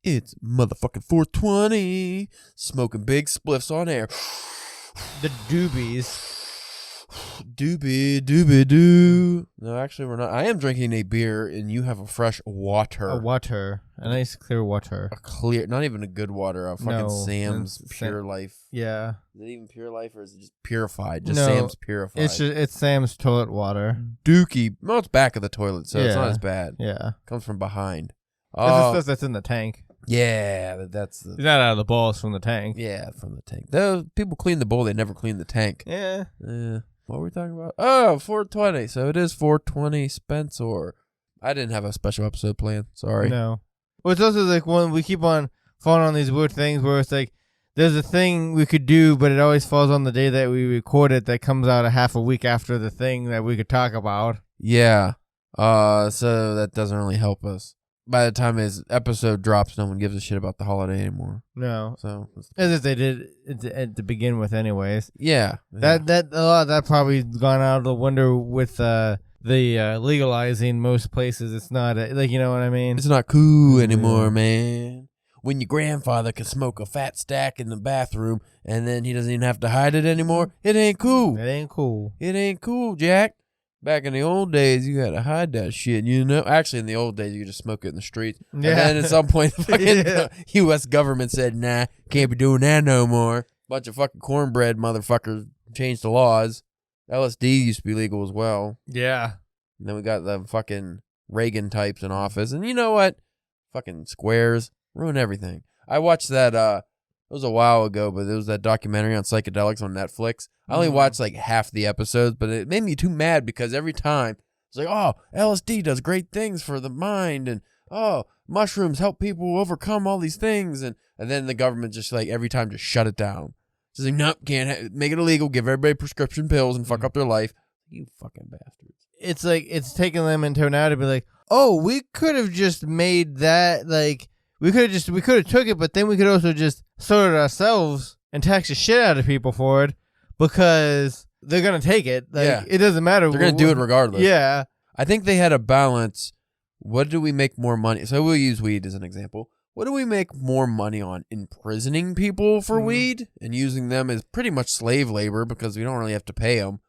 It's motherfucking 420. Smoking big spliffs on air. The doobies. Doobie. No, actually, we're not. I am drinking a beer, and you have a fresh water. A water. A nice clear water. A clear, not even a good water. A fucking Sam's Pure Life. Yeah. Is it even Pure Life, or is it just purified? Just no, Sam's Purified. It's Sam's toilet water. Dookie. No, it's back of the toilet, so it's Yeah. not as bad. Yeah. Comes from behind. That's the stuff that's in the tank. Yeah, that's the. It's not out of the balls from the tank. Yeah, from the tank. Those people clean the bowl, they never clean the tank. Yeah. What were we talking about? Oh, 420. So it is 420 Spencer. I didn't have a special episode planned. Sorry. No. Well, it's also like when we keep on falling on these weird things where it's like there's a thing we could do, but it always falls on the day that we record it that comes out a half a week after the thing that we could talk about. Yeah. So that doesn't really help us. By the time his episode drops, no one gives a shit about the holiday anymore. No. So as if they did to begin with anyways. Yeah. That a lot of that probably gone out of the window with the legalizing most places. It's not like, you know what I mean? It's not cool anymore, man. When your grandfather can smoke a fat stack in the bathroom and then he doesn't even have to hide it anymore, it ain't cool. It ain't cool. It ain't cool, Jack. Back in the old days, you had to hide that shit, you know? Actually, in the old days, you could just smoke it in the street. Yeah. And then at some point, the fucking U.S. government said, nah, can't be doing that no more. Bunch of fucking cornbread motherfuckers changed the laws. LSD used to be legal as well. Yeah. And then we got the fucking Reagan types in office. And you know what? Fucking squares ruin everything. I watched that, it was a while ago, but it was that documentary on psychedelics on Netflix. I only watched like half the episodes, but it made me too mad because every time it's like, oh, LSD does great things for the mind, and oh, mushrooms help people overcome all these things, and then the government just like every time just shut it down. Just like, nope, can't make it illegal, give everybody prescription pills and fuck up their life. You fucking bastards. It's like it's taking them into now to be like, oh, we could have just made that like we could have took it, but then we could also just sort it ourselves and tax the shit out of people for it because they're gonna take it. Like, Yeah. It doesn't matter. They're going to do it regardless. Yeah. I think they had a balance. What do we make more money? So we'll use weed as an example. What do we make more money on? Imprisoning people for weed and using them as pretty much slave labor because we don't really have to pay them?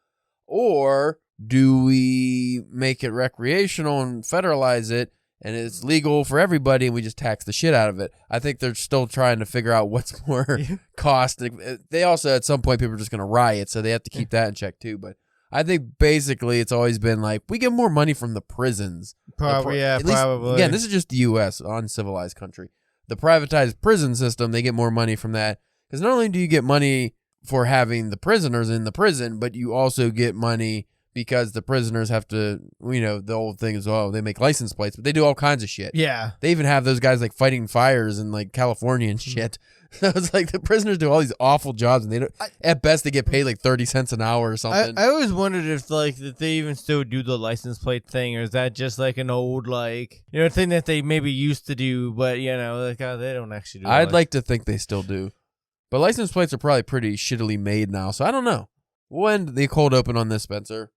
Or do we make it recreational and federalize it and it's legal for everybody and we just tax the shit out of it? I think they're still trying to figure out what's more cost. They also, at some point, people are just going to riot, so they have to keep that in check too. But I think basically it's always been like, we get more money from the prisons. Probably, Probably. Again, this is just the U.S., uncivilized country. The privatized prison system, they get more money from that. Because not only do you get money for having the prisoners in the prison, but you also get money because the prisoners have to, you know, the old thing is, oh, they make license plates, but they do all kinds of shit. Yeah. They even have those guys like fighting fires in like California and shit. So it's like the prisoners do all these awful jobs and they don't, at best they get paid like 30 cents an hour or something. I always wondered if like that they even still do the license plate thing, or is that just like an old like, you know, thing that they maybe used to do, but you know, like they don't actually do. I'd like to think they still do. But license plates are probably pretty shittily made now, so I don't know. We'll end the cold open on this, Spencer.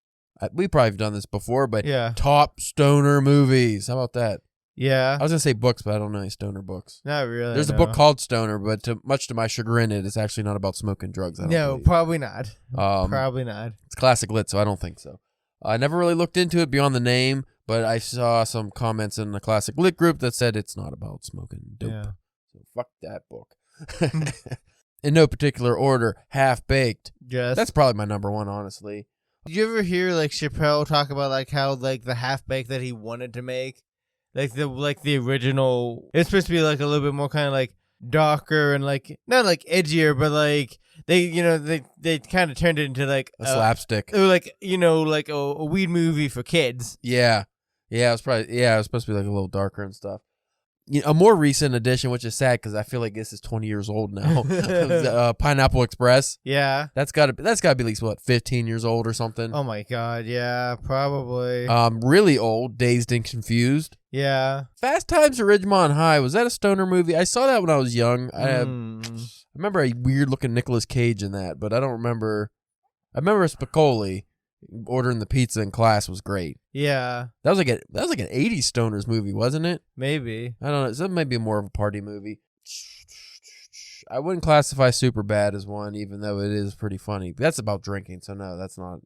We probably have done this before, but yeah. Top stoner movies. How about that? Yeah. I was going to say books, but I don't know any stoner books. Not really. There's a book called Stoner, but much to my chagrin, it is actually not about smoking drugs. No, probably not. Probably not. It's classic lit, so I don't think so. I never really looked into it beyond the name, but I saw some comments in the classic lit group that said it's not about smoking dope. Yeah. So fuck that book. In no particular order, Half Baked. Yes. That's probably my number one, honestly. Did you ever hear like Chappelle talk about like how like the half baked that he wanted to make, like the original? It's supposed to be like a little bit more kind of like darker and like not like edgier, but like they kind of turned it into like a slapstick, like like a weed movie for kids. Yeah, it was supposed to be like a little darker and stuff. A more recent edition, which is sad because I feel like this is 20 years old now. Pineapple Express. Yeah, that's got to be at least what 15 years old or something. Oh my god, yeah, probably. Really old. Dazed and Confused. Yeah. Fast Times at Ridgemont High. Was that a stoner movie? I saw that when I was young. I remember a weird looking Nicolas Cage in that, but I don't remember. I remember Spicoli. ordering the pizza in class was great. Yeah, That was like an 80s stoners movie, wasn't it? maybe. I don't know. That might be more of a party movie. I wouldn't classify Superbad as one, even though it is pretty funny. That's about drinking, so no, it's not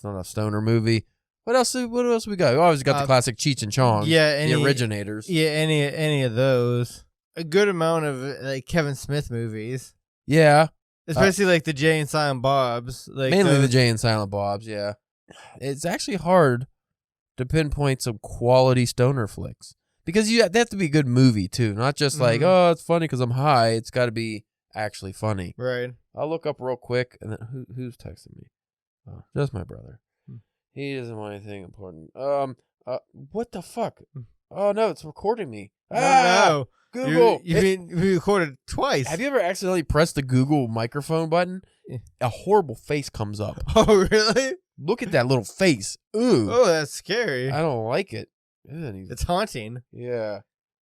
a stoner movie. What else we got? We always got the classic Cheech and Chong. Yeah, the originators. Yeah, any of those. A good amount of like Kevin Smith movies. Yeah. Especially like the Jay and Silent Bob's. Like mainly the Jay and Silent Bob's, yeah. It's actually hard to pinpoint some quality stoner flicks. Because they have to be a good movie, too. Not just like, oh, it's funny because I'm high. It's got to be actually funny. Right. I'll look up real quick. And then who's texting me? Oh, just my brother. He doesn't want anything important. What the fuck? Oh, no, it's recording me. No. Google. You recorded twice. Have you ever accidentally pressed the Google microphone button? Yeah. A horrible face comes up. Oh, really? Look at that little face. Ooh. Oh, that's scary. I don't like it. It's haunting. Yeah.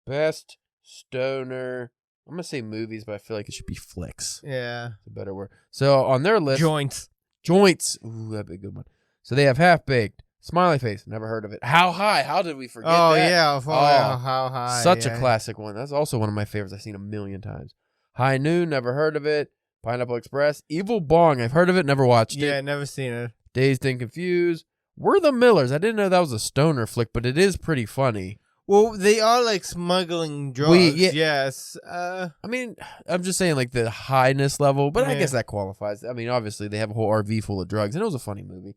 Best stoner. I'm going to say movies, but I feel like it should be flicks. Yeah. It's a better word. So on their list. Joints. Ooh, that'd be a good one. So they have Half Baked. Smiley Face. Never heard of it. How High? How did we forget that? Yeah. How High. Such a classic one. That's also one of my favorites. I've seen a million times. High Noon. Never heard of it. Pineapple Express. Evil Bong. I've heard of it. Never watched it. Yeah, never seen it. Dazed and Confused. We're the Millers. I didn't know that was a stoner flick, but it is pretty funny. Well, they are like smuggling drugs. Yes. I mean, I'm just saying like the highness level, but I guess that qualifies. I mean, obviously they have a whole RV full of drugs, and it was a funny movie.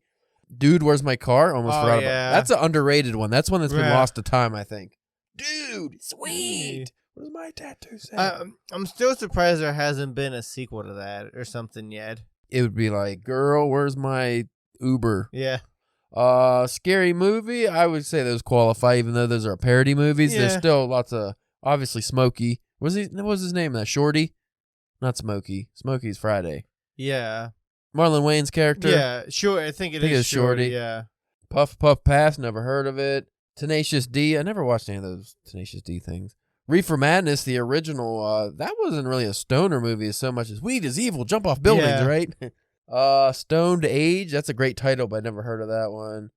Dude, Where's My Car? Almost forgot about that. That's an underrated one. That's one that's been lost to time, I think. Dude, sweet. What does my tattoo say? I'm still surprised there hasn't been a sequel to that or something yet. It would be like, Girl, Where's My Uber? Yeah. Scary Movie. I would say those qualify, even though those are parody movies. Yeah. There's still lots of, obviously, Smokey. What was his name? Shorty? Not Smokey. Smokey's Friday. Yeah. Marlon Wayne's character. Yeah, sure. I think it is Shorty. Yeah. Puff Puff Pass. Never heard of it. Tenacious D. I never watched any of those Tenacious D things. Reefer Madness, the original. That wasn't really a stoner movie as so much as weed is evil. Jump off buildings, right? Stoned Age. That's a great title, but I never heard of that one.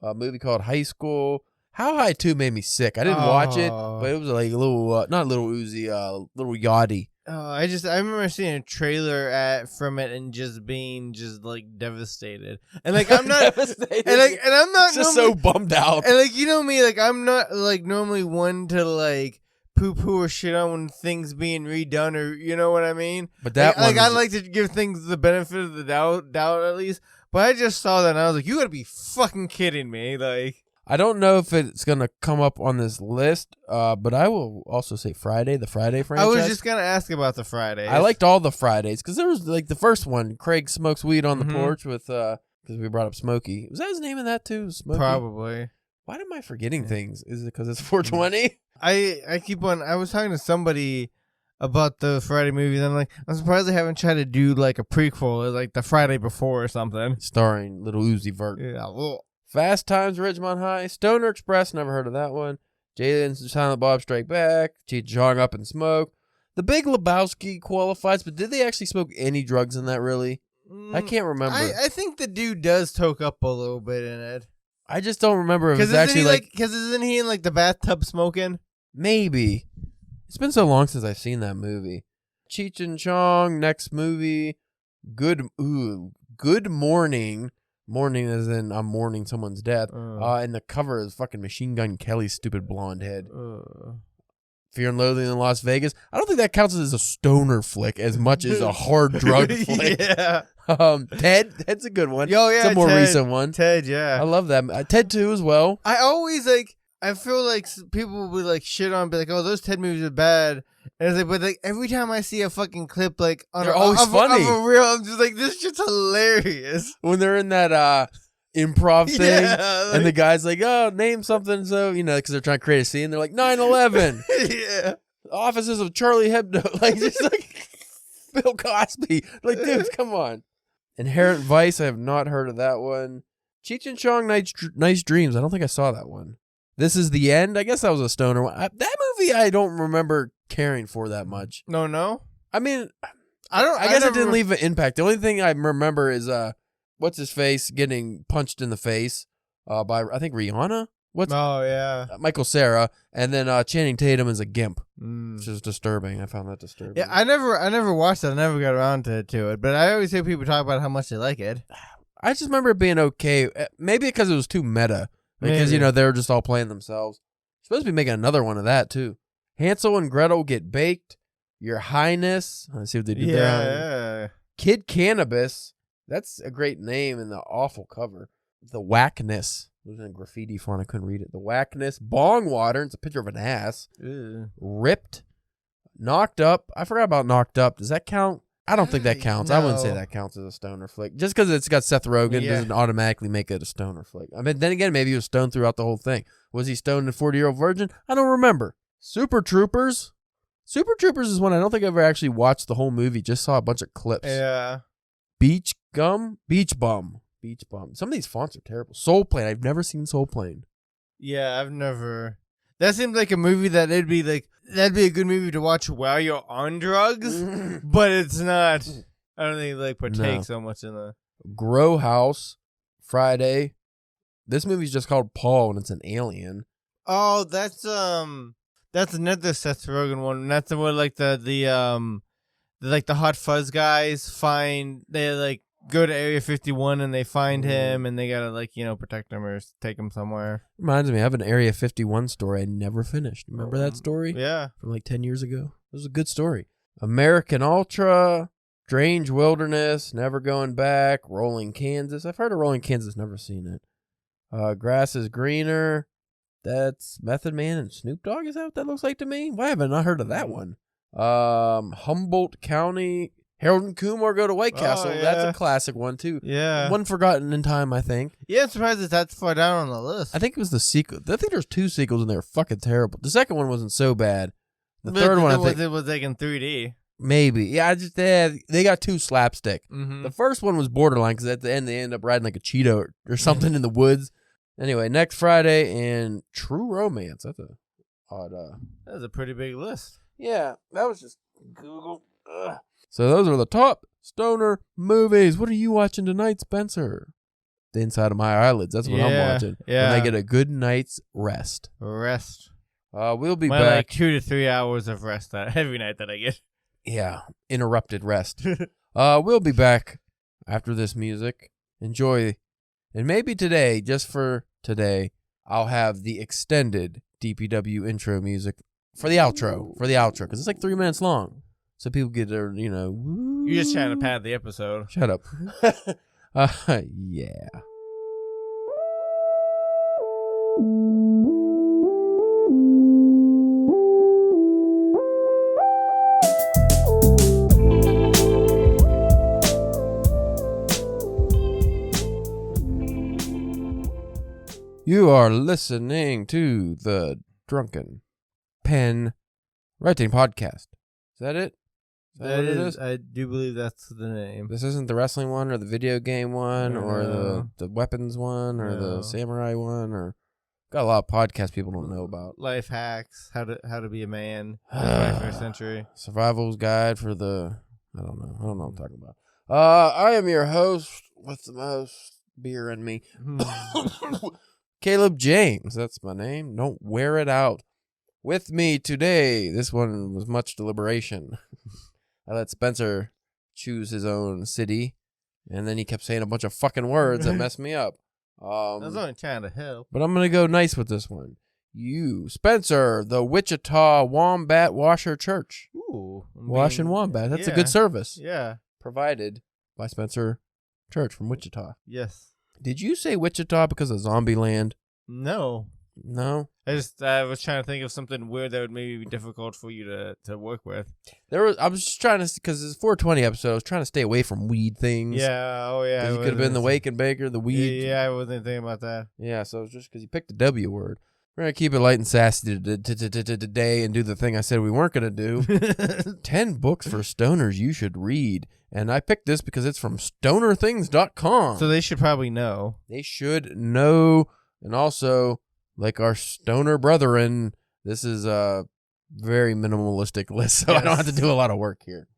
A movie called High School. How High 2 made me sick. I didn't watch it, but it was like a little, not Little Uzi, Little Yachty. I remember seeing a trailer from it and just being like devastated, and like I'm not, devastated. and I'm not just so bummed out, and like you know me, like I'm not like normally one to like poo or shit on when things being redone or you know what I mean. But that I like to give things the benefit of the doubt at least. But I just saw that and I was like, you gotta be fucking kidding me, like. I don't know if it's going to come up on this list, but I will also say Friday, the Friday franchise. I was just going to ask about the Fridays. I liked all the Fridays because there was like the first one, Craig smokes weed on the porch with, because we brought up Smokey. Was that his name in that too? Smokey? Probably. Why am I forgetting things? Is it because it's 420? I keep on, I was talking to somebody about the Friday movies and I'm like, I'm surprised they haven't tried to do like a prequel, like the Friday before or something. Starring Little Uzi Vert. Yeah, well. Fast Times at Ridgemont High, Stoner Express, never heard of that one. Jay and Silent Bob Strike Back, Cheech Chong Up and Smoke. The Big Lebowski qualifies, but did they actually smoke any drugs in that really? I can't remember. I think the dude does toke up a little bit in it. I just don't remember if it's actually because isn't he in like the bathtub smoking? Maybe. It's been so long since I've seen that movie. Cheech and Chong, next movie. Good Morning. Mourning as in I'm mourning someone's death. And the cover is fucking Machine Gun Kelly's stupid blonde head. Fear and Loathing in Las Vegas. I don't think that counts as a stoner flick as much as a hard drug flick. Yeah. Ted's a good one. Oh, yeah, it's a more recent one. Ted, yeah. I love that. Ted 2 as well. I always I feel like people would like shit on, be like, "Oh, those Ted movies are bad." And it's like, but like every time I see a fucking clip, like they're always funny. For real, I'm just like, this shit's hilarious. When they're in that improv thing, and the guy's like, "Oh, name something," so you know, because they're trying to create a scene. They're like 9/11. Yeah. Offices of Charlie Hebdo, like just like Bill Cosby. Like, dudes, come on. Inherent Vice. I have not heard of that one. Cheech and Chong, Nice Dreams. I don't think I saw that one. This Is the End. I guess that was a stoner one. That movie I don't remember caring for that much. No. I mean, I guess it didn't leave an impact. The only thing I remember is what's his face getting punched in the face by I think Rihanna. Oh yeah, Michael Cera, and then Channing Tatum is a gimp, which is disturbing. I found that disturbing. Yeah, I never watched it. I never got around to it, but I always hear people talk about how much they like it. I just remember it being okay. Maybe because it was too meta. Because, Maybe. they were just all playing themselves. Supposed to be making another one of that, too. Hansel and Gretel get baked. Your Highness. Let's see what they do there. Yeah. Kid Cannabis. That's a great name in the awful cover. The Whackness. It was in a graffiti font. I couldn't read it. The Whackness. Bong Water. It's a picture of an ass. Ew. Ripped. Knocked Up. I forgot about Knocked Up. Does that count? I don't think that counts. No. I wouldn't say that counts as a stoner flick. Just because it's got Seth Rogen doesn't automatically make it a stoner flick. I mean, then again, maybe he was stoned throughout the whole thing. Was he stoned in 40-Year-Old Virgin? I don't remember. Super Troopers. Super Troopers is one I don't think I ever actually watched the whole movie. Just saw a bunch of clips. Yeah. Beach Bum. Some of these fonts are terrible. Soul Plane. I've never seen Soul Plane. Yeah, I've never. That seems like a movie that'd be a good movie to watch while you're on drugs, but it's not. I don't think it partake so much in the Grow House. Friday. This movie's just called Paul, and it's an alien. Oh, that's another Seth Rogen one. That's the one the Hot Fuzz guys they go to Area 51 and they find him and they gotta protect him or take him somewhere. Reminds me, I have an Area 51 story I never finished. Remember that story? Yeah. From 10 years ago. It was a good story. American Ultra, Strange Wilderness, Never Going Back, Rolling Kansas. I've heard of Rolling Kansas, never seen it. Grass is Greener. That's Method Man and Snoop Dogg. Is that what that looks like to me? Why haven't I heard of that one? Humboldt County. Harold and Kumar Go to White Castle. Oh, yeah. That's a classic one, too. Yeah. One forgotten in time, I think. Yeah, I'm surprised it's that far down on the list. I think it was the sequel. I think there's 2 sequels and they were fucking terrible. The second one wasn't so bad. The third one, I think. It was in 3D. Maybe. Yeah, they got too slapstick. Mm-hmm. The first one was borderline because at the end they end up riding like a Cheeto or something in the woods. Anyway, next Friday and True Romance. That's a odd. That was a pretty big list. Yeah, that was just Google. Ugh. So those are the top stoner movies. What are you watching tonight, Spencer? The inside of my eyelids. That's what I'm watching. Yeah. When I get a good night's rest. We'll be back. 2 to 3 hours of rest every night that I get. Yeah, interrupted rest. We'll be back after this music. Enjoy. And maybe today, just for today, I'll have the extended DPW intro music for the outro. Because it's 3 minutes long. So people get their, woo. You're just trying to pad the episode. Shut up. Yeah. You are listening to the Drunken Pen Writing Podcast. Is that it? Is that what it is? I do believe that's the name. This isn't the wrestling one or the video game one or No. the weapons one or No. the samurai one or got a lot of podcasts people don't know about. Life hacks, how to be a man in the 21st century. Survival's guide for the I don't know what I'm talking about. I am your host with the most beer in me. Caleb James, that's my name. Don't wear it out. With me today, this one was much deliberation. I let Spencer choose his own city, and then he kept saying a bunch of fucking words that messed me up. I was only trying to help. But I'm going to go nice with this one. You, Spencer, the Wichita Wombat Washer Church. Ooh. Washing Wombat. That's a good service. Yeah. Provided by Spencer Church from Wichita. Yes. Did you say Wichita because of Zombieland? No. No? I was trying to think of something weird that would maybe be difficult for you to work with. I was just trying to, because it's a 420 episode, I was trying to stay away from weed things. Yeah, oh yeah. You could have been the Wake and Baker, the weed. Yeah, I wasn't thinking about that. Yeah, so it was just because you picked the W word. We're going to keep it light and sassy today and do the thing I said we weren't going to do. 10 books for stoners you should read. And I picked this because it's from stonerthings.com. So they should probably know. They should know. And also, like our stoner brethren, this is a very minimalistic list, so I don't have to do a lot of work here.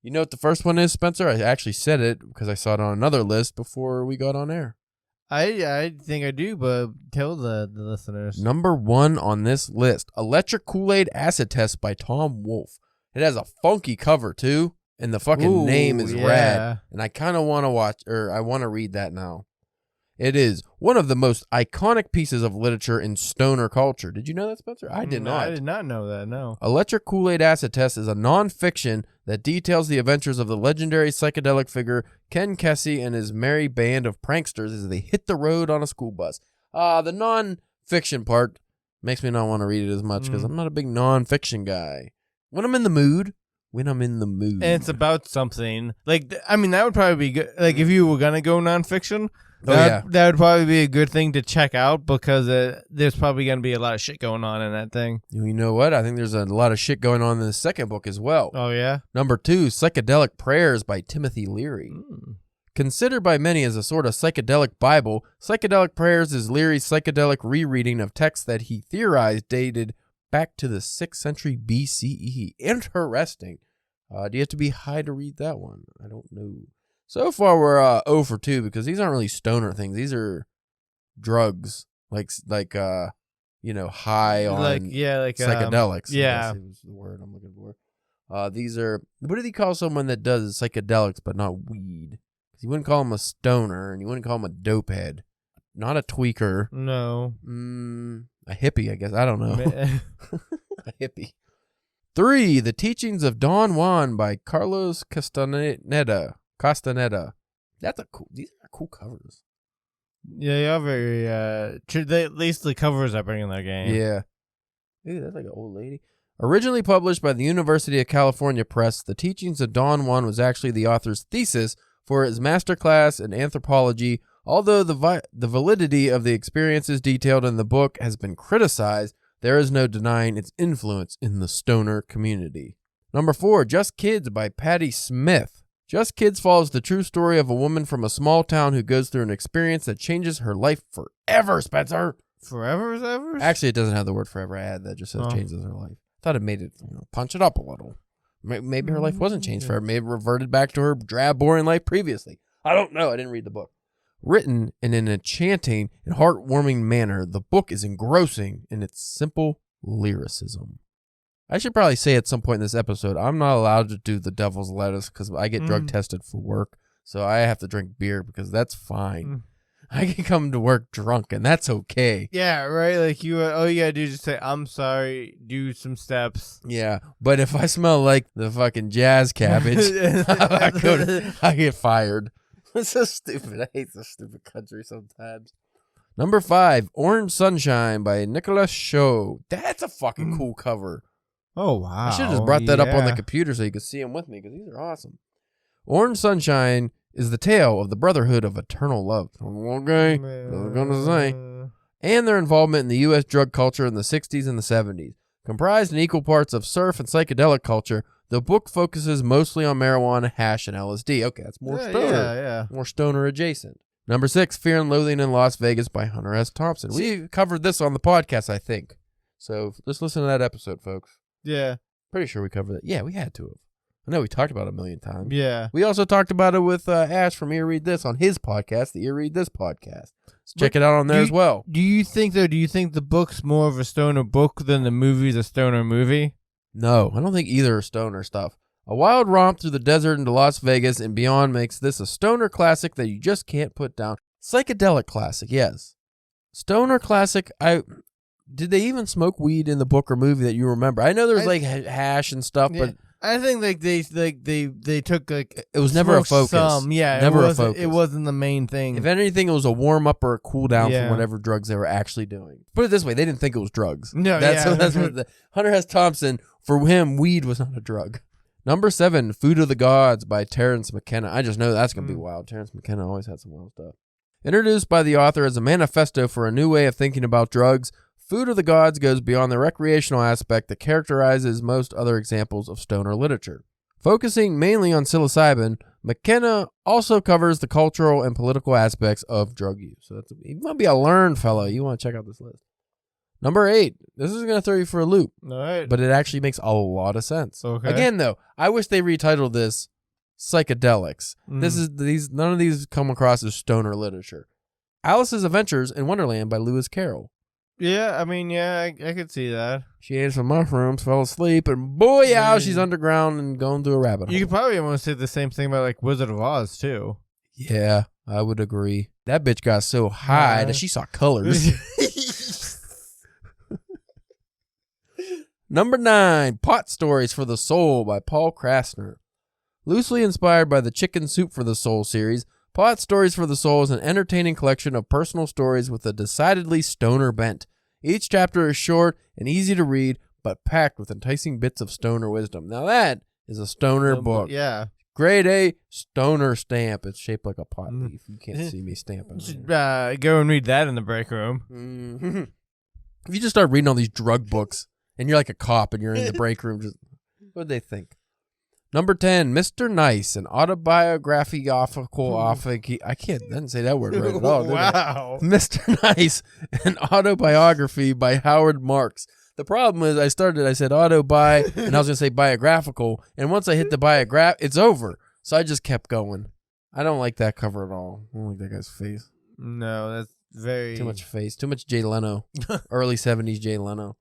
You know what the first one is, Spencer? I actually said it because I saw it on another list before we got on air. I think I do, but tell the listeners. Number 1 on this list, Electric Kool-Aid Acid Test by Tom Wolfe. It has a funky cover, too, and the fucking name is rad. And I kind of want to watch, or I want to read that now. It is one of the most iconic pieces of literature in stoner culture. Did you know that, Spencer? I did not. I did not know that, no. Electric Kool-Aid Acid Test is a non-fiction that details the adventures of the legendary psychedelic figure Ken Kesey and his merry band of pranksters as they hit the road on a school bus. The non-fiction part makes me not want to read it as much because I'm not a big non-fiction guy. When I'm in the mood. And it's about something. Like, I mean, that would probably be good. Like, if you were going to go non-fiction, that would probably be a good thing to check out because there's probably going to be a lot of shit going on in that thing. You know what? I think there's a lot of shit going on in the second book as well. Oh, yeah? Number 2, Psychedelic Prayers by Timothy Leary. Considered by many as a sort of psychedelic Bible, Psychedelic Prayers is Leary's psychedelic rereading of texts that he theorized dated back to the 6th century BCE. Interesting. Do you have to be high to read that one? I don't know. So far, we're 0 for 2 because these aren't really stoner things. These are drugs, like high on psychedelics. Yeah, is the word I'm looking for. These are, what do they call someone that does psychedelics but not weed? Because you wouldn't call him a stoner and you wouldn't call him a dope head. Not a tweaker. No. A hippie, I guess. I don't know. A hippie. 3, The Teachings of Don Juan by Carlos Castaneda. That's these are cool covers. Yeah, you're very, at least the covers are bringing their game. Yeah. Ooh, that's like an old lady. Originally published by the University of California Press, The Teachings of Don Juan was actually the author's thesis for his masterclass in anthropology. Although the validity of the experiences detailed in the book has been criticized, there is no denying its influence in the stoner community. Number 4, Just Kids by Patti Smith. Just Kids follows the true story of a woman from a small town who goes through an experience that changes her life forever, Spencer. Forever is ever? Actually, it doesn't have the word forever. I had that just says changes her life. Thought it made it punch it up a little. Maybe her life wasn't changed forever. Maybe it reverted back to her drab, boring life previously. I don't know. I didn't read the book. Written in an enchanting and heartwarming manner, the book is engrossing in its simple lyricism. I should probably say at some point in this episode, I'm not allowed to do the devil's lettuce because I get drug tested for work, so I have to drink beer because that's fine. I can come to work drunk, and that's okay. Yeah, right? Like, all you gotta do is just say, I'm sorry, do some steps. Yeah, but if I smell like the fucking jazz cabbage, I get fired. It's so stupid. I hate this stupid country sometimes. Number 5, Orange Sunshine by Nicholas Shaw. That's a fucking cool cover. Oh, wow. I should have just brought that up on the computer so you could see them with me because these are awesome. Orange Sunshine is the tale of the brotherhood of eternal love. Okay, I was going to say. And their involvement in the U.S. drug culture in the 60s and the 70s. Comprised in equal parts of surf and psychedelic culture, the book focuses mostly on marijuana, hash, and LSD. Okay, that's more stoner. Yeah. More stoner adjacent. Number 6, Fear and Loathing in Las Vegas by Hunter S. Thompson. We covered this on the podcast, I think. So just listen to that episode, folks. Yeah. Pretty sure we covered it. Yeah, we had to have. I know we talked about it a million times. Yeah. We also talked about it with Ash from Ear Read This on his podcast, the Ear Read This podcast. So check it out on there as well. Do you think the book's more of a stoner book than the movie's a stoner movie? No, I don't think either are stoner stuff. A wild romp through the desert into Las Vegas and beyond makes this a stoner classic that you just can't put down. Psychedelic classic, yes. Stoner classic, did they even smoke weed in the book or movie that you remember? I know there was hash and stuff, but I think they took it was never a focus. Never a focus. It wasn't the main thing. If anything, it was a warm up or a cool down from whatever drugs they were actually doing. Put it this way, they didn't think it was drugs. No, that's what Hunter S. Thompson, for him, weed was not a drug. Number 7, Food of the Gods by Terence McKenna. I just know that's gonna be wild. Terence McKenna always had some wild stuff. Introduced by the author as a manifesto for a new way of thinking about drugs, Food of the Gods goes beyond the recreational aspect that characterizes most other examples of stoner literature. Focusing mainly on psilocybin, McKenna also covers the cultural and political aspects of drug use. So you want to be a learned fellow. You want to check out this list. Number 8. This is going to throw you for a loop. All right. But it actually makes a lot of sense. Okay. Again, though, I wish they retitled this psychedelics. None of these come across as stoner literature. Alice's Adventures in Wonderland by Lewis Carroll. Yeah, I mean, I could see that. She ate some mushrooms, fell asleep, and boy, she's underground and going through a rabbit hole. You could probably almost say the same thing about like Wizard of Oz too. Yeah, I would agree. That bitch got so high that she saw colors. Number 9, Pot Stories for the Soul by Paul Krasner. Loosely inspired by the Chicken Soup for the Soul series, Pot Stories for the Soul is an entertaining collection of personal stories with a decidedly stoner bent. Each chapter is short and easy to read, but packed with enticing bits of stoner wisdom. Now that is a stoner book. Yeah. Grade A stoner stamp. It's shaped like a pot leaf. You can't see me stamping. Go and read that in the break room. Mm-hmm. If you just start reading all these drug books and you're like a cop and you're in the break room, just what'd they think? Number 10, Mr. Nice, an autobiographical. I didn't say that word right at all. Wow. Mr. Nice, an autobiography by Howard Marks. The problem is I said auto-bi, and I was going to say biographical, and once I hit the it's over. So I just kept going. I don't like that cover at all. I don't like that guy's face. No, that's very... Too much face. Too much Jay Leno. Early 70s Jay Leno.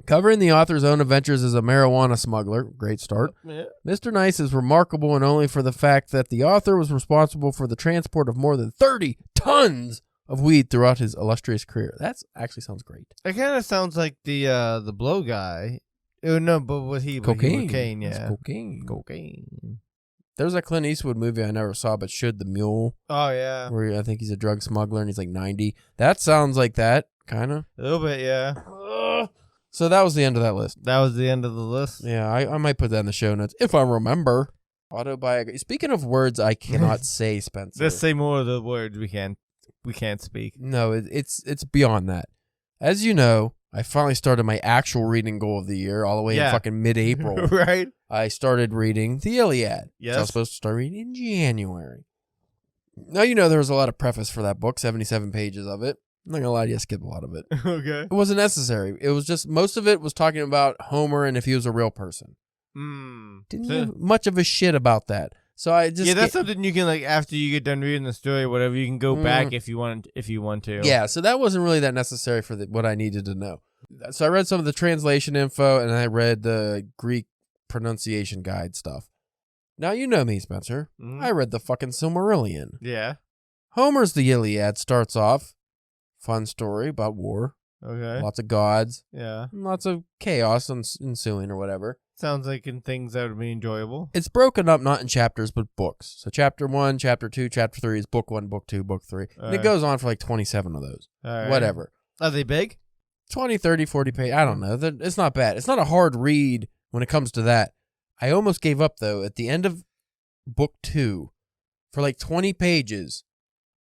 Covering the author's own adventures as a marijuana smuggler, great start. Yeah. Mr. Nice is remarkable and only for the fact that the author was responsible for the transport of more than 30 tons of weed throughout his illustrious career. That actually sounds great. It kind of sounds like the blow guy. Oh, no, but was he? Cocaine. Cocaine, yeah. It's cocaine. Cocaine. There's a Clint Eastwood movie I never saw, but Should the Mule. Oh, yeah. Where I think he's a drug smuggler and he's like 90. That sounds like that, kind of. A little bit, yeah. So that was the end of that list. That was the end of the list. Yeah, I might put that in the show notes if I remember. Autobiography. Speaking of words I cannot say, Spencer. Let's say more of the words we can't speak. No, it's beyond that. As you know, I finally started my actual reading goal of the year all the way in fucking mid-April. Right. I started reading the Iliad. Yes. So I was supposed to start reading in January. Now, you know there was a lot of preface for that book, 77 pages of it. I'm not going to lie to you, I skipped a lot of it. Okay. It wasn't necessary. It was just, most of it was talking about Homer and if he was a real person. Didn't give much of a shit about that. So I just... Yeah, that's something you can, like, after you get done reading the story or whatever, you can go back if you want to. Yeah, so that wasn't really that necessary for what I needed to know. So I read some of the translation info, and I read the Greek pronunciation guide stuff. Now, you know me, Spencer. I read the fucking Silmarillion. Yeah. Homer's The Iliad starts off, fun story about war. Okay. Lots of gods. Yeah. Lots of chaos ensuing or whatever. Sounds like in things that would be enjoyable. It's broken up not in chapters, but books. So chapter 1, chapter 2, chapter 3 is book 1, book 2, book 3. And it goes on for like 27 of those. All right. Whatever. Are they big? 20, 30, 40 pages. I don't know. It's not bad. It's not a hard read when it comes to that. I almost gave up, though, at the end of book 2 for like 20 pages.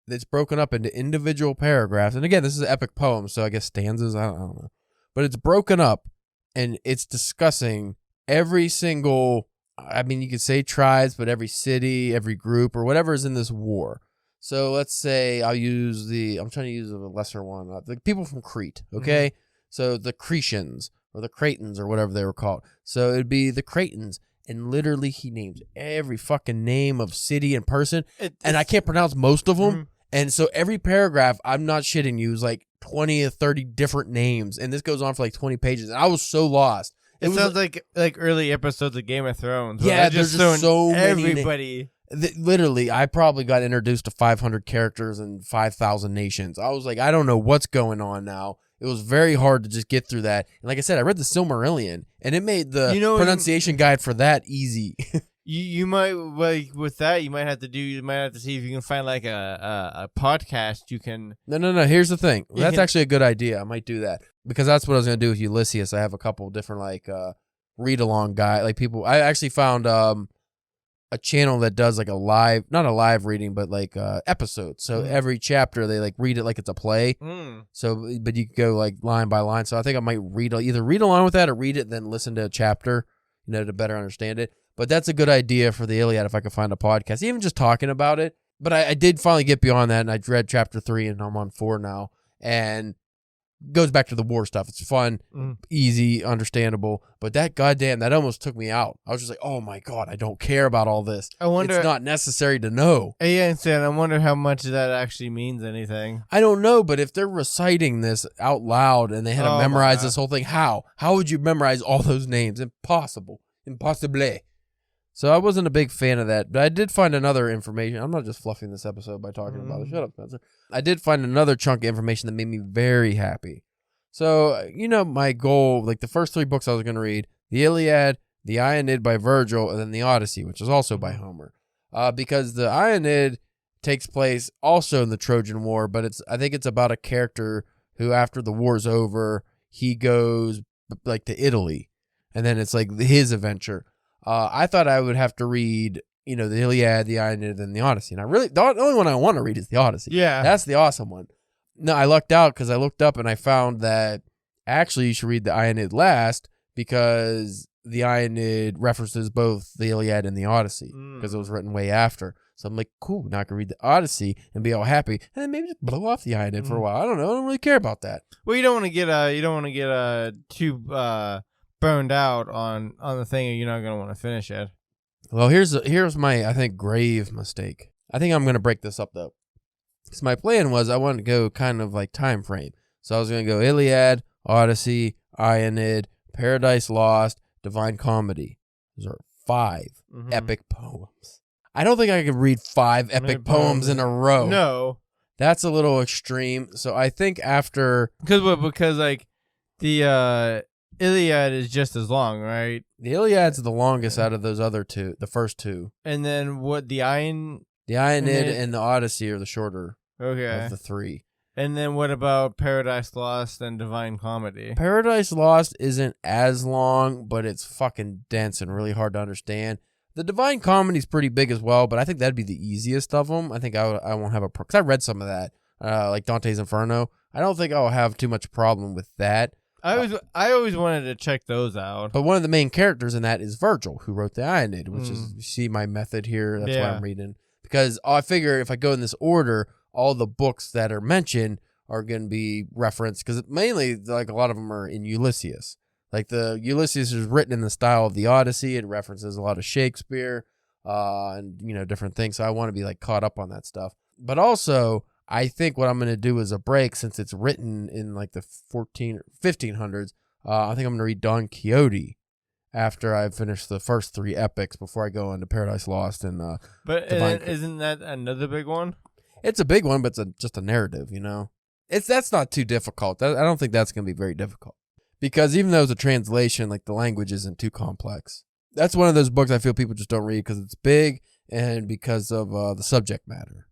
It's broken up into individual paragraphs. And again, this is an epic poem, so I guess stanzas. I don't know. But it's broken up, and it's discussing every single, I mean, you could say tribes, but every city, every group, or whatever is in this war. So let's say I'm trying to use a lesser one, the people from Crete, okay? Mm-hmm. So the Cretians, or the Cretans, or whatever they were called. So it'd be the Cretans, and literally he names every fucking name of city and person, and I can't pronounce most of them. Mm-hmm. And so every paragraph, I'm not shitting you, is like 20 or 30 different names, and this goes on for like 20 pages, and I was so lost. It sounds like early episodes of Game of Thrones. Yeah, there's just so many. Everybody. Literally, I probably got introduced to 500 characters and 5,000 nations. I was like, I don't know what's going on now. It was very hard to just get through that. And like I said, I read the Silmarillion, and it made the pronunciation guide for that easy. You might, like, with that, you might have to see if you can find like a podcast you can. No. Here's the thing. That's actually a good idea. I might do that because that's what I was going to do with Ulysses. I have a couple of different like read along guide, like people. I actually found a channel that does like not a live reading, but like episodes. So every chapter they like read it like it's a play. So, but you could go like line by line. So I think I might either read along with that or read it, then listen to a chapter, to better understand it. But that's a good idea for the Iliad if I could find a podcast, even just talking about it. But I did finally get beyond that, and I read chapter 3, and I'm on 4 now. And goes back to the war stuff. It's fun, easy, understandable. But that almost took me out. I was just like, oh my God, I don't care about all this. I wonder. It's not necessary to know. Yeah, and I wonder how much that actually means anything. I don't know, but if they're reciting this out loud and they had to memorize this whole thing, how? How would you memorize all those names? Impossible. Impossible. So I wasn't a big fan of that, but I did find another information. I'm not just fluffing this episode by talking about it. Shut up, Spencer. I did find another chunk of information that made me very happy. So, my goal, like the first 3 books I was going to read, the Iliad, the Aeneid by Virgil, and then the Odyssey, which is also by Homer. Because the Aeneid takes place also in the Trojan War, but I think it's about a character who, after the war's over, he goes like to Italy, and then it's like his adventure. I thought I would have to read, the Iliad, the Aeneid, and the Odyssey. And the only one I want to read is the Odyssey. Yeah. That's the awesome one. No, I lucked out because I looked up and I found that actually you should read the Aeneid last because the Aeneid references both the Iliad and the Odyssey because it was written way after. So I'm like, cool, now I can read the Odyssey and be all happy, and then maybe just blow off the Aeneid for a while. I don't know. I don't really care about that. Well, you don't want to get too burned out on the thing, and you're not going to want to finish it. Well, here's my, I think, grave mistake. I think I'm going to break this up, though. Because my plan was I wanted to go kind of like time frame. So I was going to go Iliad, Odyssey, Aeneid, Paradise Lost, Divine Comedy. Those are 5 epic poems. I don't think I could read 5 epic poems in a row. No. That's a little extreme. So I think after... Because like, the... Iliad is just as long, right? The Iliad's the longest out of those other 2, the first 2. And then what, the Aeneid and the Odyssey are the shorter of the 3. And then what about Paradise Lost and Divine Comedy? Paradise Lost isn't as long, but it's fucking dense and really hard to understand. The Divine Comedy's pretty big as well, but I think that'd be the easiest of them. I think I won't have because I read some of that, like Dante's Inferno. I don't think I'll have too much problem with that. I always wanted to check those out. But one of the main characters in that is Virgil, who wrote the Aeneid, which is, you see my method here, that's why I'm reading. Because I figure if I go in this order, all the books that are mentioned are going to be referenced, because mainly, like, a lot of them are in Ulysses. Like, the Ulysses is written in the style of the Odyssey. It references a lot of Shakespeare and, different things. So I want to be, like, caught up on that stuff. But also... I think what I'm going to do is a break, since it's written in like the 1500s. I think I'm going to read Don Quixote after I finish the first 3 epics before I go into Paradise Lost and isn't that another big one? It's a big one, but it's just a narrative, That's not too difficult. I don't think that's going to be very difficult, because even though it's a translation, like, the language isn't too complex. That's one of those books I feel people just don't read because it's big and because of the subject matter.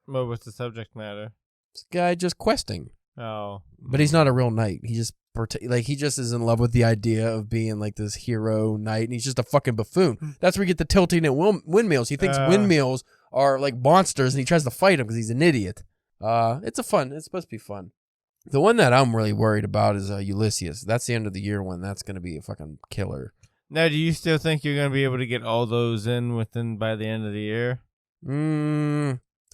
Well, what's the subject matter? This guy just questing. Oh. But he's not a real knight. He just is in love with the idea of being like this hero knight, and he's just a fucking buffoon. That's where you get the tilting at windmills. He thinks windmills are like monsters, and he tries to fight them because he's an idiot. It's supposed to be fun. The one that I'm really worried about is Ulysses. That's the end of the year one. That's going to be a fucking killer. Now, do you still think you're going to be able to get all those in by the end of the year?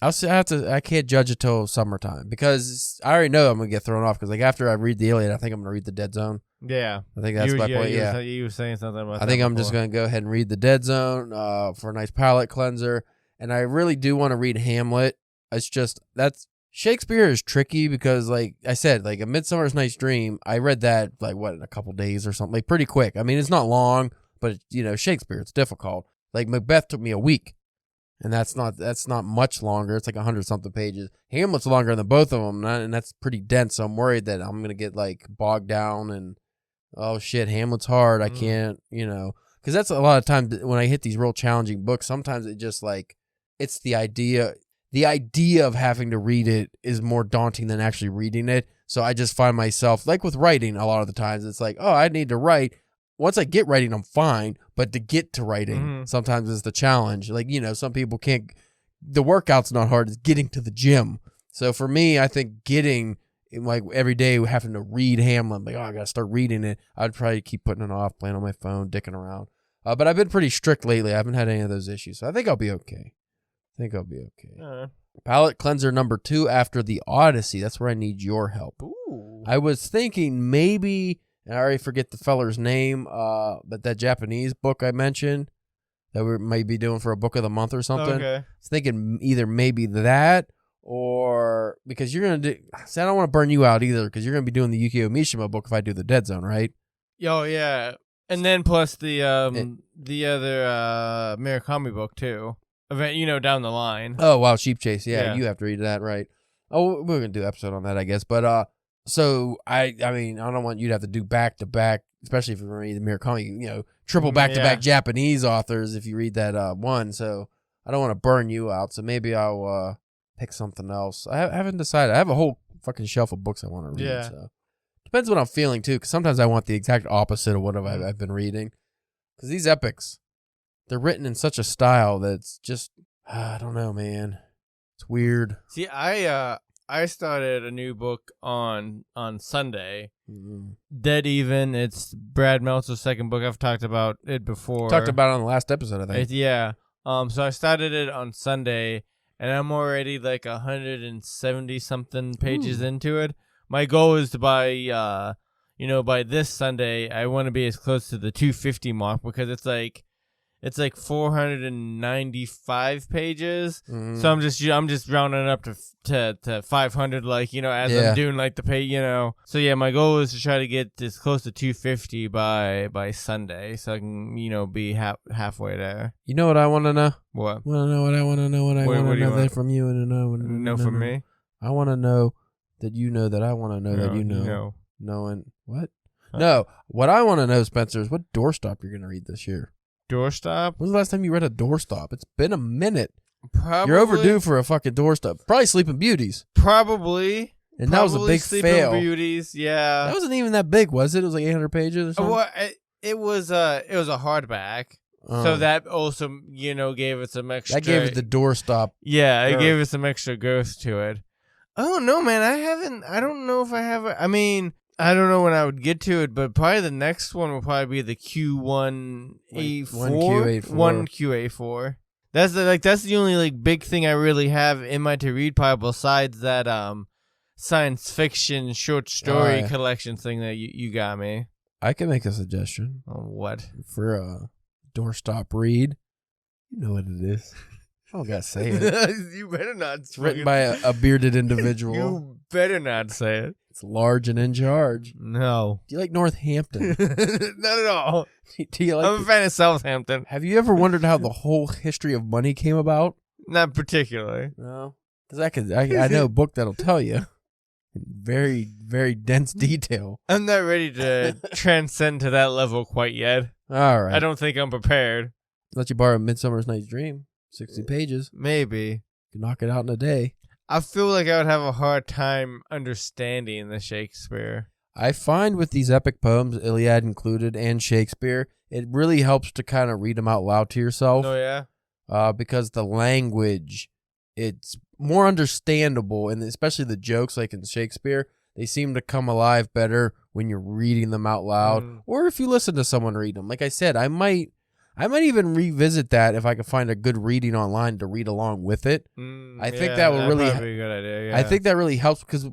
I can't judge it till summertime, because I already know I'm going to get thrown off, because like after I read the Iliad, I think I'm going to read the Dead Zone. Yeah. I think that's my point. Yeah. You were saying something about that. I think I'm just going to go ahead and read the Dead Zone for a nice palate cleanser. And I really do want to read Hamlet. It's just, Shakespeare is tricky because, like I said, like A Midsummer's Night's Dream, I read that like in a couple days or something, like pretty quick. I mean, it's not long, but Shakespeare, it's difficult. Like Macbeth took me a week. And that's not much longer. It's like 100-something pages. Hamlet's longer than both of them, and that's pretty dense. So I'm worried that I'm gonna get like bogged down and, oh shit, Hamlet's hard. I can't, because that's a lot of times when I hit these real challenging books. Sometimes it just like, it's the idea of having to read it is more daunting than actually reading it. So I just find myself, like with writing, a lot of the times it's like, oh, I need to write. Once I get writing, I'm fine. But to get to writing sometimes is the challenge. Like, some people can't, the workout's not hard, it's getting to the gym. So for me, I think getting, like every day having to read Hamlet, like, oh, I got to start reading it. I'd probably keep putting it off, playing on my phone, dicking around. But I've been pretty strict lately. I haven't had any of those issues. So I think I'll be okay. Palate cleanser number 2 after the Odyssey. That's where I need your help. Ooh. Ooh. I was thinking maybe, and I already forget the feller's name, but that Japanese book I mentioned that we might be doing for a book of the month or something. Okay. I was thinking either maybe that or because you're going to do, see, I don't want to burn you out either because you're going to be doing the Yukio Mishima book if I do the Dead Zone, right? Oh, yeah. And then plus the other Murakami book, too. Down the line. Oh, wow, Sheep Chase. Yeah, Yeah. you have to read that, right? Oh, we're going to do an episode on that, I guess. But, so, I mean, I don't want you to have to do back-to-back, especially if you're going to read the Murakami, triple back-to-back Japanese authors if you read that one. So, I don't want to burn you out. So, maybe I'll pick something else. I haven't decided. I have a whole fucking shelf of books I want to read. Yeah. So, depends what I'm feeling, too, because sometimes I want the exact opposite of what I've been reading. Because these epics, they're written in such a style that's just, I don't know, man. It's weird. See, I started a new book on Sunday. Mm-hmm. Dead Even. It's Brad Meltzer's second book. I've talked about it before. Talked about it on the last episode, I think. Yeah. So I started it on Sunday, and I'm already like 170 something pages into it. My goal is to by this Sunday, I want to be as close to the 250 mark because it's like 495 pages. Mm-hmm. So I'm just rounding it up to 500, as I'm doing the pay, So yeah, my goal is to try to get as close to 250 by Sunday, so I can be halfway there. You know what I want to know? What? Want to know what I want to know? What I want to know that from you and know from me? I want to know that you know that I want to know that you know. No. Knowing what? No, what I want to know, Spencer, is what doorstop you're going to read this year. Doorstop? When's the last time you read a doorstop? It's been a minute. Probably. You're overdue for a fucking doorstop. Probably Sleeping Beauties. Probably. And that was a big Sleeping fail. Beauties, yeah. That wasn't even that big, was it? It was like 800 pages or something? Well, it was a hardback. So that also, gave it some extra. That gave it the doorstop. Yeah, it gave it some extra girth to it. I don't know, man. I don't know if I have I mean, I don't know when I would get to it, but probably the next one will probably be the Q1A4. 1QA4. That's the only big thing I really have in my to read pile besides that science fiction short story collection thing that you got me. I can make a suggestion. Oh, what? For a doorstop read. You know what it is. I don't gotta say it. You better not. It's written by a bearded individual. You better not say it. It's large and in charge. No. Do you like Northampton? Not at all. Do you like? I'm a fan of Southampton. Have you ever wondered how the whole history of money came about? Not particularly. No, because I know a book that'll tell you. In very, very dense detail. I'm not ready to transcend to that level quite yet. All right. I don't think I'm prepared. Let you borrow Midsummer's Night's Dream. 60 pages. Maybe. You can knock it out in a day. I feel like I would have a hard time understanding the Shakespeare. I find with these epic poems, Iliad included, and Shakespeare, it really helps to kind of read them out loud to yourself. Oh, yeah? Because the language, it's more understandable, and especially the jokes like in Shakespeare, they seem to come alive better when you're reading them out loud, or if you listen to someone read them. Like I said, I might even revisit that if I could find a good reading online to read along with it. I think that will really be a good idea. Yeah. I think that really helps because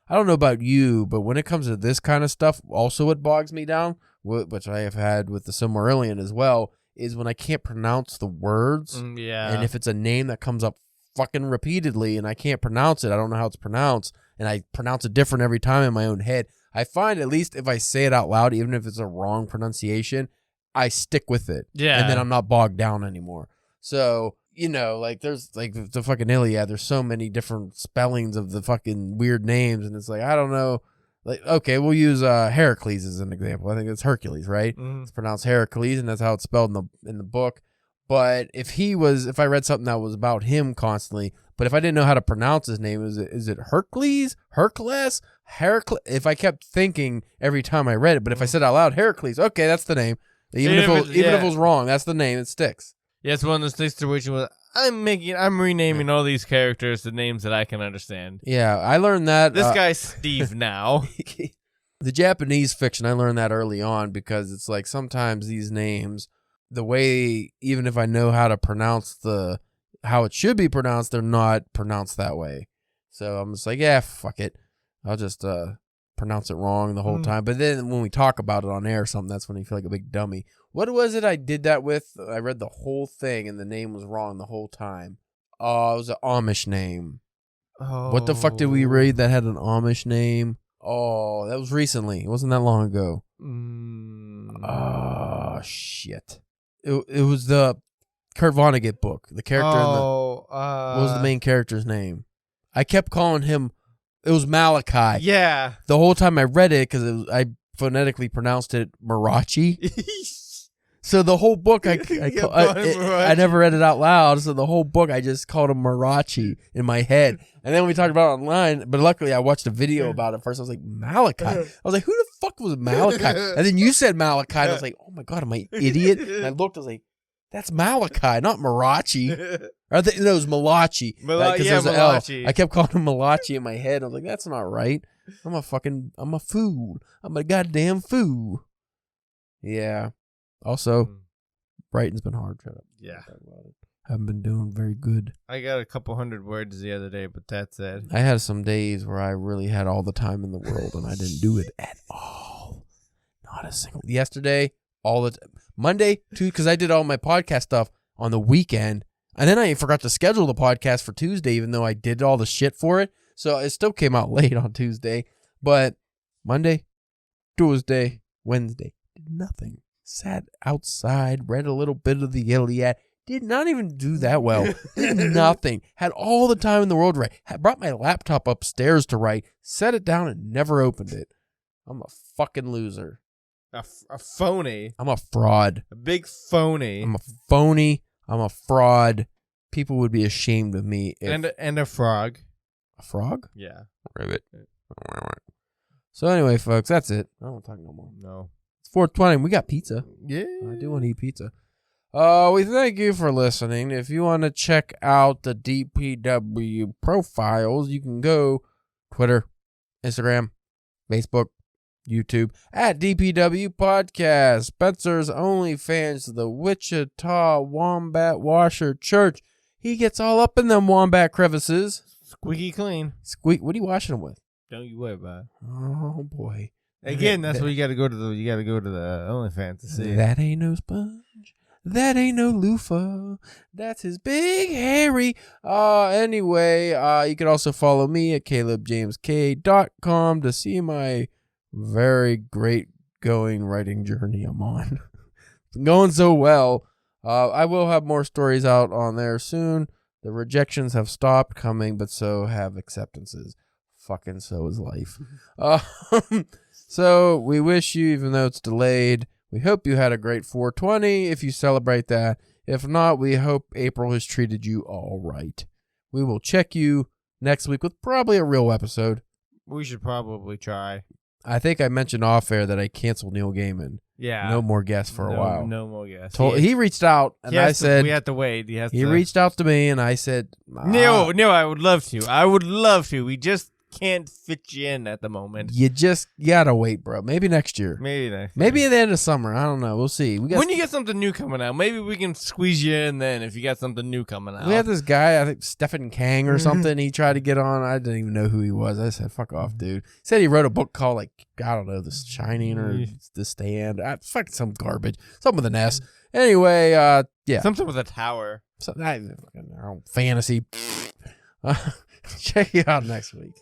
I don't know about you, but when it comes to this kind of stuff, also it bogs me down, which I have had with the Silmarillion as well, is when I can't pronounce the words. Yeah. And if it's a name that comes up fucking repeatedly and I can't pronounce it, I don't know how it's pronounced, and I pronounce it different every time in my own head. I find at least if I say it out loud, even if it's a wrong pronunciation, I stick with it. Yeah. And then I'm not bogged down anymore. So, there's the fucking Iliad, there's so many different spellings of the fucking weird names, and it's like, I don't know. Like, okay, we'll use Heracles as an example. I think it's Hercules, right? It's pronounced Heracles, and that's how it's spelled in the book. But if I read something that was about him constantly, but if I didn't know how to pronounce his name, is it Hercules? Hercules? If I kept thinking every time I read it, but if I said out loud Heracles, okay, that's the name. Even if it was wrong, that's the name. It sticks. Yeah, it's one of those situations where I'm renaming all these characters to names that I can understand. Yeah, I learned that. This guy's Steve now. The Japanese fiction, I learned that early on because it's like sometimes these names, the way, even if I know how to pronounce how it should be pronounced, they're not pronounced that way. So I'm just like, yeah, fuck it. I'll just pronounce it wrong the whole time. But then when we talk about it on air or something, that's when you feel like a big dummy. What was it I did that with? I read the whole thing and the name was wrong the whole time. Oh, it was an Amish name. Oh. What the fuck did we read that had an Amish name? Oh, that was recently. It wasn't that long ago. Oh, shit. It was the Kurt Vonnegut book. The character what was the main character's name? I kept calling him, it was Malachi. Yeah. The whole time I read it, because I phonetically pronounced it Marachi. So the whole book, I never read it out loud. So the whole book, I just called him Marachi in my head. And then we talked about it online. But luckily, I watched a video about it first. I was like, Malachi. I was like, who the fuck was Malachi? And then you said Malachi. And I was like, oh my God, am I an idiot? And I looked, I was like, that's Malachi, not Marachi. No, it was Malachi. Malachi. I kept calling him Malachi in my head. I was like, that's not right. I'm a fool. I'm a goddamn fool. Yeah. Also, writing's been hard. Shut up. Yeah. Haven't been doing very good. I got a couple hundred words the other day, but that's it. I had some days where I really had all the time in the world and I didn't do it at all. Not a single. Yesterday, Monday, too, because I did all my podcast stuff on the weekend. And then I forgot to schedule the podcast for Tuesday, even though I did all the shit for it. So it still came out late on Tuesday. But Monday, Tuesday, Wednesday, did nothing. Sat outside, read a little bit of the Iliad. Did not even do that well. Did nothing. Had all the time in the world to write. Brought my laptop upstairs to write. Set it down and never opened it. I'm a fucking loser. A phony. I'm a fraud. A big phony. I'm a phony. I'm a fraud. People would be ashamed of me. And a frog. A frog? Yeah. Ribbit. So anyway, folks, that's it. I don't want to talk no more. No. 420. We got pizza. Yeah. I do want to eat pizza. We thank you for listening. If you want to check out the DPW profiles, you can go Twitter, Instagram, Facebook, YouTube at DPW Podcast. Spencer's OnlyFans, the Wichita Wombat Washer Church. He gets all up in them wombat crevices. Squeaky clean. What are you washing them with? Don't you worry about it. Oh boy. Again, that's what you got to go to the OnlyFans to see. That ain't no sponge. That ain't no loofah. That's his big hairy. Anyway, you can also follow me at calebjamesk.com to see my very great going writing journey I'm on. It's going so well. I will have more stories out on there soon. The rejections have stopped coming, but so have acceptances. Fucking so is life. So we wish you, even though it's delayed, we hope you had a great 420 if you celebrate that. If not, we hope April has treated you all right. We will check you next week with probably a real episode. We should probably try. I think I mentioned off air that I canceled Neil Gaiman. Yeah. No more guests for a while. No more guests. He reached out and I said... We have to wait. He reached out to me and I said... No, I would love to. We just can't fit you in at the moment. You just gotta wait, bro. Maybe next year. Maybe at the end of summer. I don't know. We'll see. When you get something new coming out, maybe we can squeeze you in then if you got something new coming out. We had this guy, I think Stephen Kang or something. He tried to get on. I didn't even know who he was. I said, fuck off, dude. He said he wrote a book called, I don't know, The Shining or The Stand. Fucking some garbage. Something with an S. Anyway, yeah. Something with a tower. Fantasy. Check you out next week.